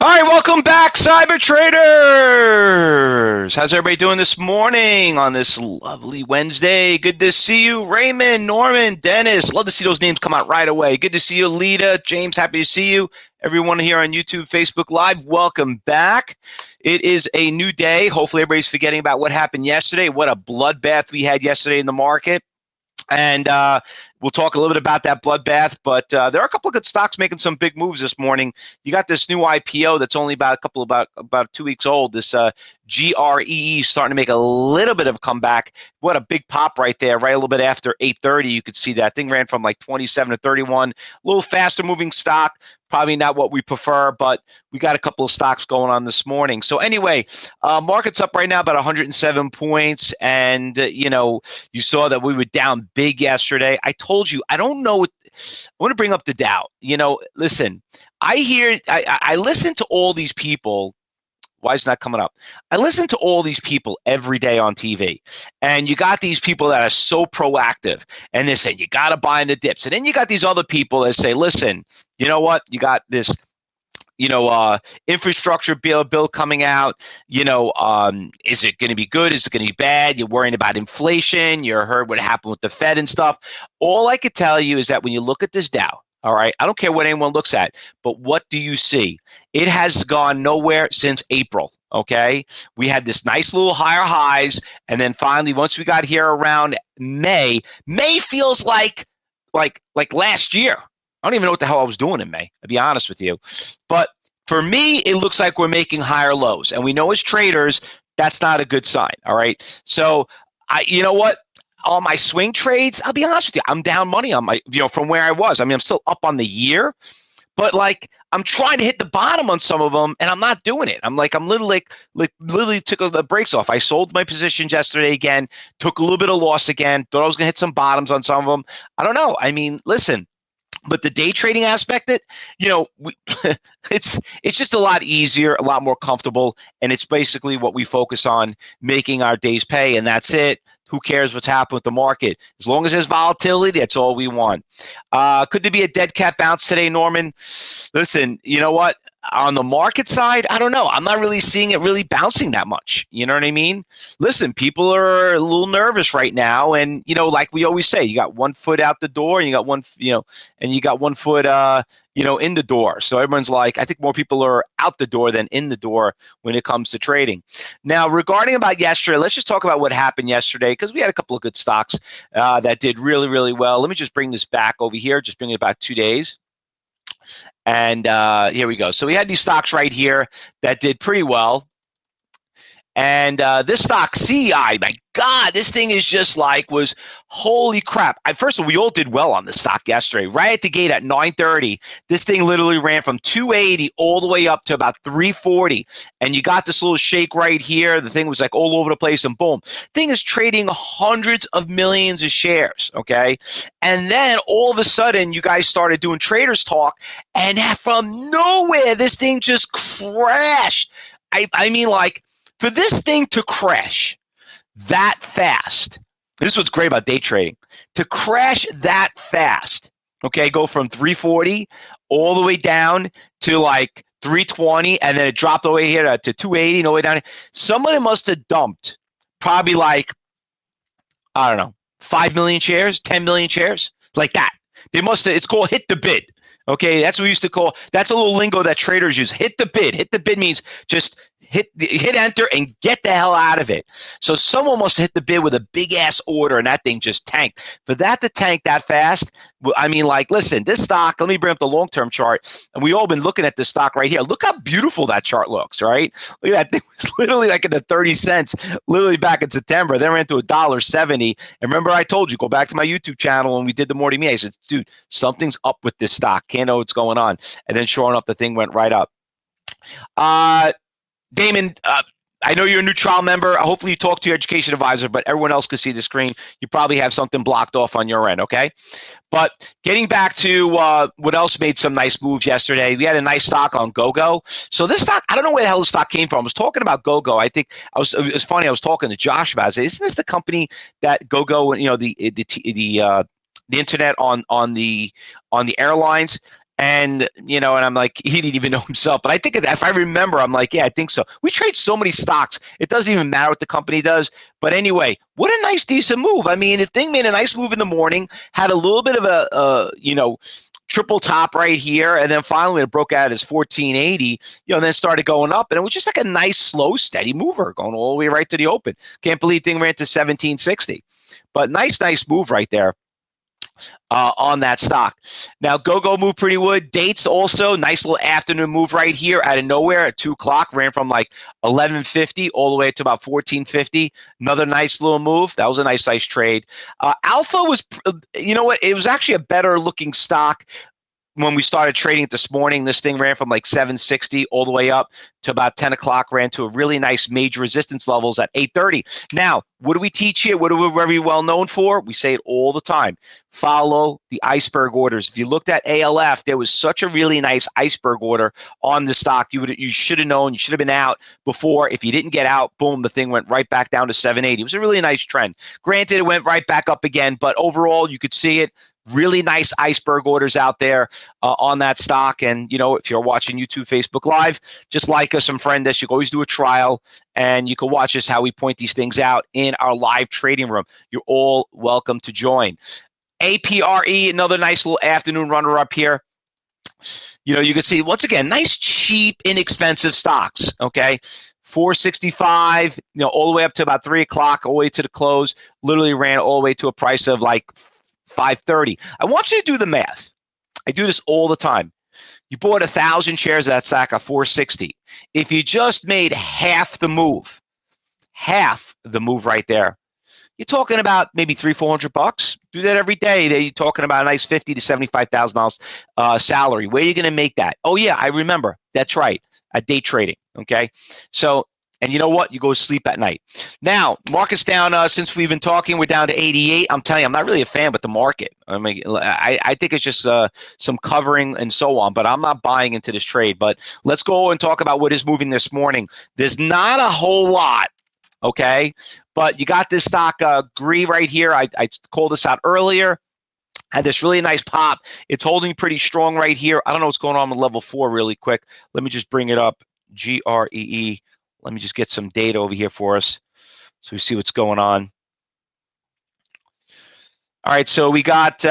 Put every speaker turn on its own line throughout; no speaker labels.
All right, welcome back, Cyber Traders. How's everybody doing this morning on this lovely Wednesday? Good to see you, Raymond, Norman, Dennis. Love to see those names come out right away. Good to see you, Lita, James. Happy to see you. Everyone here on YouTube, Facebook Live, welcome back. It is a new day. Hopefully, everybody's forgetting about what happened yesterday. What a bloodbath we had yesterday in the market. And we'll talk a little bit about that bloodbath, but there are a couple of good stocks making some big moves this morning. You got this new IPO that's only about 2 weeks old. This GREE starting to make a little bit of a comeback. What a big pop right there, right a little bit after 8:30. You could see that thing ran from like 27 to 31. A little faster moving stock. Probably not what we prefer, but we got a couple of stocks going on this morning. So anyway, market's up right now about 107 points, and you saw that we were down big yesterday. I told you, I don't know. I want to bring up the Dow. Listen, I listen to all these people. Why is it not coming up? I listen to all these people every day on TV, and you got these people that are so proactive, and they say you got to buy in the dips, and then you got these other people that say, listen, you know what? You got this, infrastructure bill coming out. Is it going to be good? Is it going to be bad? You're worrying about inflation. You heard what happened with the Fed and stuff. All I could tell you is that when you look at this Dow, all right, I don't care what anyone looks at, but what do you see? It has gone nowhere since April, okay? We had this nice little higher highs, and then finally, once we got here around May feels like last year. I don't even know what the hell I was doing in May, to be honest with you. But for me, it looks like we're making higher lows, and we know as traders, that's not a good sign, all right? So, you know what? On my swing trades, I'll be honest with you, I'm down money on my, from where I was. I mean, I'm still up on the year, but I'm trying to hit the bottom on some of them, and I'm not doing it. I'm literally took the brakes off. I sold my positions yesterday again, took a little bit of loss again, thought I was going to hit some bottoms on some of them. I don't know. I mean, listen. But the day trading aspect, it's just a lot easier, a lot more comfortable, and it's basically what we focus on, making our days pay, and that's it. Who cares what's happened with the market? As long as there's volatility, that's all we want. Could there be a dead cat bounce today, Norman? Listen, you know what? On the market side, I don't know. I'm not really seeing it really bouncing that much. You know what I mean? Listen, people are a little nervous right now, and like we always say, you got one foot out the door, and you got one foot, in the door. So everyone's like, I think more people are out the door than in the door when it comes to trading. Now, regarding about yesterday, let's just talk about what happened yesterday, because we had a couple of good stocks that did really, really well. Let me just bring this back over here. Just bring it about 2 days. And here we go. So we had these stocks right here that did pretty well. And this stock, CEI, my God, this thing is just was holy crap. First of all, we all did well on this stock yesterday. Right at the gate at 9:30, this thing literally ran from 280 all the way up to about 340. And you got this little shake right here. The thing was all over the place, and boom. Thing is trading hundreds of millions of shares, okay? And then all of a sudden, you guys started doing Traders Talk, and from nowhere, this thing just crashed. I mean, for this thing to crash that fast, this is what's great about day trading, to crash that fast, okay, go from 340 all the way down to 320, and then it dropped all the way here to 280 and all the way down. Somebody must have dumped probably I don't know, 5 million shares, 10 million shares, like that. They must have, it's called hit the bid. Okay, that's what we used to call, that's a little lingo that traders use. Hit the bid. Hit the bid means just hit enter and get the hell out of it. So someone must have hit the bid with a big ass order, and that thing just tanked. For that to tank that fast, I mean, listen, this stock, let me bring up the long-term chart, and we all been looking at this stock right here. Look how beautiful that chart looks, right? Look at that thing, was literally in the 30 cents, literally back in September. Then ran to $1.70. And remember, I told you, go back to my YouTube channel when we did the morning meeting. I said, dude, something's up with this stock. Can't know what's going on. And then sure enough, the thing went right up. Damon, I know you're a new trial member. Hopefully you talk to your education advisor, but everyone else can see the screen. You probably have something blocked off on your end, okay? But getting back to what else made some nice moves yesterday, we had a nice stock on GoGo. So this stock, I don't know where the hell the stock came from. I was talking about GoGo. I think it was funny. I was talking to Josh about it. Isn't this the company that GoGo, the internet on the airlines? And, and I'm like, he didn't even know himself. But I think if I remember, I'm like, yeah, I think so. We trade so many stocks. It doesn't even matter what the company does. But anyway, what a nice, decent move. I mean, the thing made a nice move in the morning, had a little bit of a triple top right here. And then finally it broke out as 1480, and then started going up. And it was just like a nice, slow, steady mover going all the way right to the open. Can't believe the thing ran to 1760. But nice move right there. On that stock. Now, go move pretty wood. Dates also, nice little afternoon move right here out of nowhere at 2 o'clock. Ran from like 1150 all the way to about 1450. Another nice little move. That was a nice trade. Alpha was, you know what? It was actually a better looking stock. When we started trading it this morning, this thing ran from like 760 all the way up to about 10 o'clock, ran to a really nice major resistance levels at 830. Now, what do we teach here? What are we very well known for? We say it all the time. Follow the iceberg orders. If you looked at ALF, there was such a really nice iceberg order on the stock. You should have known. You should have been out before. If you didn't get out, boom, the thing went right back down to 780. It was a really nice trend. Granted, it went right back up again, but overall, you could see it. Really nice iceberg orders out there on that stock. And, if you're watching YouTube, Facebook Live, just like us and friend us, you can always do a trial and you can watch us how we point these things out in our live trading room. You're all welcome to join. APRE, another nice little afternoon runner up here. You can see, once again, nice, cheap, inexpensive stocks, okay? 465, all the way up to about 3 o'clock, all the way to the close, literally ran all the way to a price of like 530. I want you to do the math. I do this all the time. You bought 1,000 shares of that stock at 460. If you just made half the move right there, you're talking about maybe $300-400. Do that every day. You're talking about a nice $50,000 to $75,000 salary. Where are you going to make that? Oh yeah, I remember. That's right. At day trading. Okay, so. And you know what? You go to sleep at night. Now, market's down since we've been talking. We're down to 88. I'm telling you, I'm not really a fan with the market. I mean, I think it's just some covering and so on, but I'm not buying into this trade. But let's go and talk about what is moving this morning. There's not a whole lot, okay? But you got this stock, GRE right here. I called this out earlier. Had this really nice pop. It's holding pretty strong right here. I don't know what's going on with level 4 really quick. Let me just bring it up. GREE. Let me just get some data over here for us so we see what's going on. All right, so we got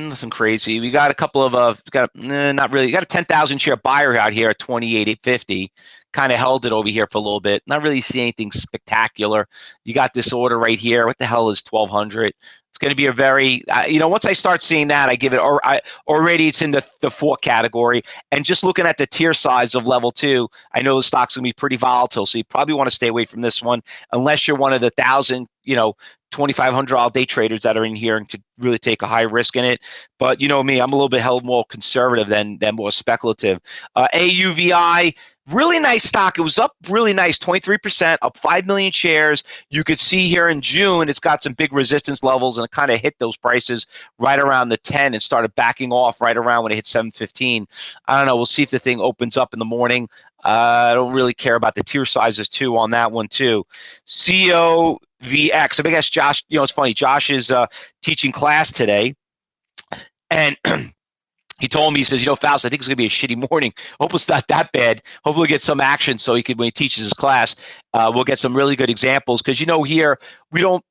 nothing crazy. We got a couple of not really. You got a 10,000 share buyer out here at 28,850. Kind of held it over here for a little bit. Not really see anything spectacular. You got this order right here. What the hell is 1,200? It's going to be a very, once I start seeing that, I give it, already it's in the 4 category. And just looking at the tier size of level 2, I know the stock's going to be pretty volatile. So you probably want to stay away from this one unless you're one of the 1,000, $2,500 day traders that are in here and could really take a high risk in it. But you know me, I'm a little bit held more conservative than more speculative. AUVI. Really nice stock. It was up really nice, 23%, up 5 million shares. You could see here in June, it's got some big resistance levels and it kind of hit those prices right around the 10 and started backing off right around when it hit 715. I don't know. We'll see if the thing opens up in the morning. I don't really care about the tier sizes too on that one too. GOVX. I guess Josh, it's funny. Josh is teaching class today. And he told me, he says, Faust, I think it's going to be a shitty morning. Hope it's not that bad. Hopefully we'll get some action so he could, when he teaches his class, we'll get some really good examples. Because, here we don't,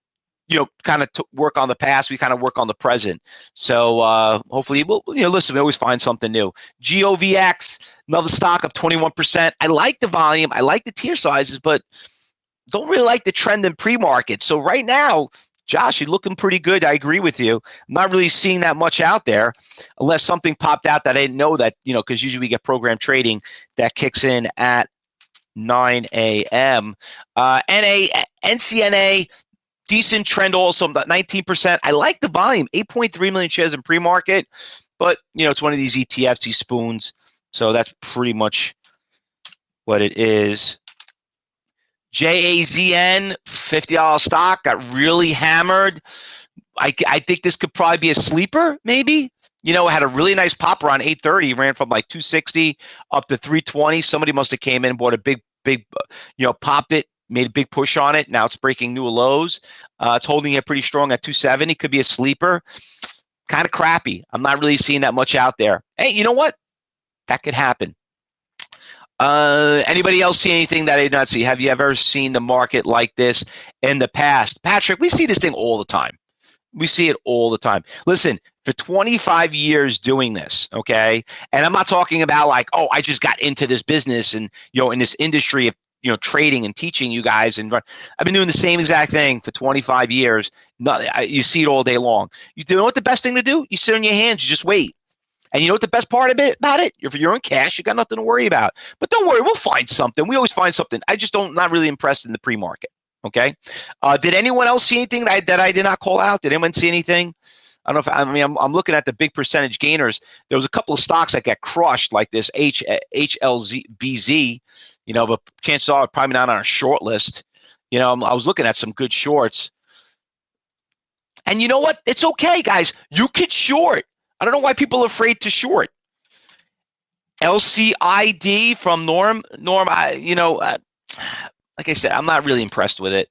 kind of work on the past. We kind of work on the present. So hopefully we'll, listen, we always find something new. GOVX, another stock up 21%. I like the volume. I like the tier sizes, but don't really like the trend in pre-market. So right now, Josh, you're looking pretty good. I agree with you. I'm not really seeing that much out there unless something popped out that I didn't know that, because usually we get program trading that kicks in at 9 a.m. NCNA, decent trend also, about 19%. I like the volume, 8.3 million shares in pre-market, but, it's one of these ETFs, these spoons. So that's pretty much what it is. JAZN, $50 stock, got really hammered. I think this could probably be a sleeper, maybe. It had a really nice pop around 830. Ran from like 260 up to 320. Somebody must have came in and bought a big, popped it, made a big push on it. Now it's breaking new lows. It's holding it pretty strong at 270. Could be a sleeper. kind of crappy. I'm not really seeing that much out there. Hey, you know what? That could happen. Anybody else see anything that I did not see? Have you ever seen the market like this in the past? Patrick, we see this thing all the time. We see it all the time. Listen, for 25 years doing this, okay? And I'm not talking about like, oh, I just got into this business and, in this industry of, trading and teaching you guys. And I've been doing the same exact thing for 25 years. You see it all day long. You know what the best thing to do? You sit on your hands, you just wait. And you know what the best part about it? If you're in cash, you got nothing to worry about. But don't worry, we'll find something. We always find something. I just not really impressed in the pre-market. Okay. Did anyone else see anything that I did not call out? Did anyone see anything? I don't know if I'm looking at the big percentage gainers. There was a couple of stocks that got crushed, like this HLBZ, but chances are probably not on a short list. I was looking at some good shorts. And you know what? It's okay, guys. You could short. I don't know why people are afraid to short. LCID from Norm, like I said, I'm not really impressed with it.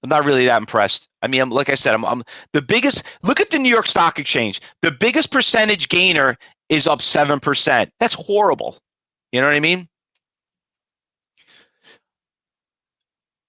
I'm not really that impressed. Like I said, I'm the biggest. Look at the New York Stock Exchange. The biggest percentage gainer is up 7%. That's horrible. You know what I mean?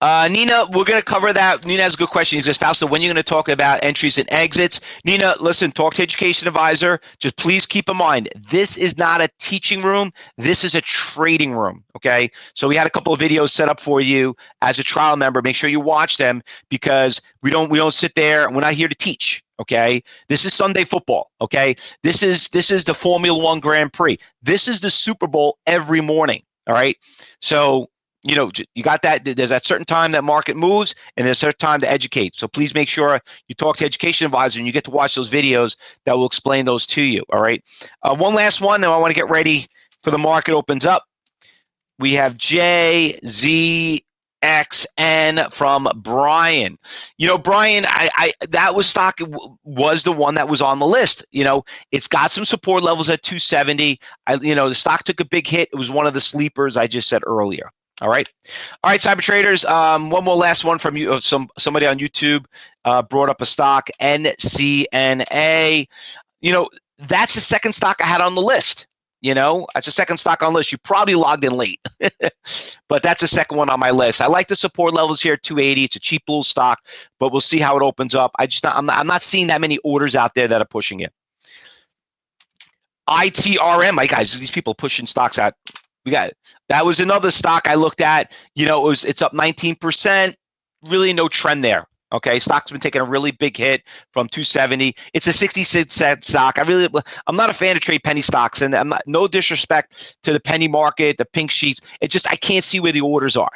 Nina, we're going to cover that. Nina has a good question. He says, Fausto, when are you going to talk about entries and exits? Nina, listen, talk to Education Advisor. Just please keep in mind, this is not a teaching room. This is a trading room, okay? So we had a couple of videos set up for you as a trial member. Make sure you watch them because we don't sit there. We're not here to teach, okay? This is Sunday football, okay? This is the Formula One Grand Prix. This is the Super Bowl every morning, all right? So you got that. There's that certain time that market moves, and there's a certain time to educate. So please make sure you talk to Education Advisor and you get to watch those videos that will explain those to you. All right. One last one, and I want to get ready for the market opens up. We have JZXN from Brian. Brian, that stock was the one that was on the list. It's got some support levels at 270. The stock took a big hit. It was one of the sleepers I just said earlier. All right, cyber traders. One more last one from you. Somebody on YouTube brought up a stock, NCNA. That's the second stock I had on the list. That's the second stock on the list. You probably logged in late, but that's the second one on my list. I like the support levels here at 280. It's a cheap little stock, but we'll see how it opens up. I'm not seeing that many orders out there that are pushing it. ITRM, my guys, these people pushing stocks out. That was another stock I looked at. It's up 19%. Really no trend there. Okay, stock's been taking a really big hit from 270. It's a 66-cent stock. I'm not a fan of trade penny stocks, and no disrespect to the penny market, the pink sheets. I can't see where the orders are.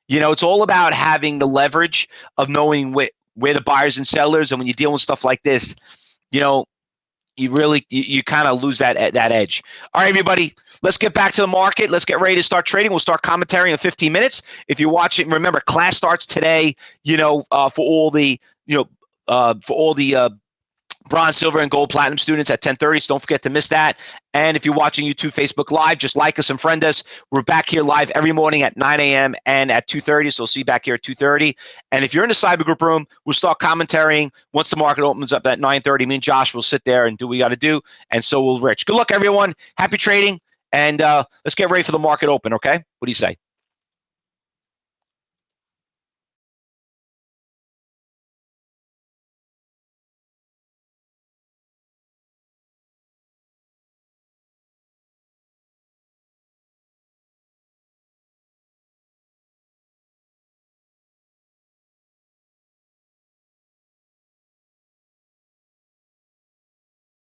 It's all about having the leverage of knowing where the buyers and sellers, and when you're dealing with stuff like this, you kind of lose that edge. All right, everybody, let's get back to the market. Let's get ready to start trading. We'll start commentary in 15 minutes. If you're watching, remember, class starts today, for all the bronze, silver, and gold platinum students at 10:30. So don't forget to miss that. And if you're watching YouTube, Facebook Live, just like us and friend us. We're back here live every morning at 9 a.m. and at 2:30. So we'll see you back here at 2:30. And if you're in the cyber group room, we'll start commentarying once the market opens up at 9:30. Me and Josh will sit there and do what we got to do. And so will Rich. Good luck, everyone. Happy trading. And let's get ready for the market open, okay? What do you say?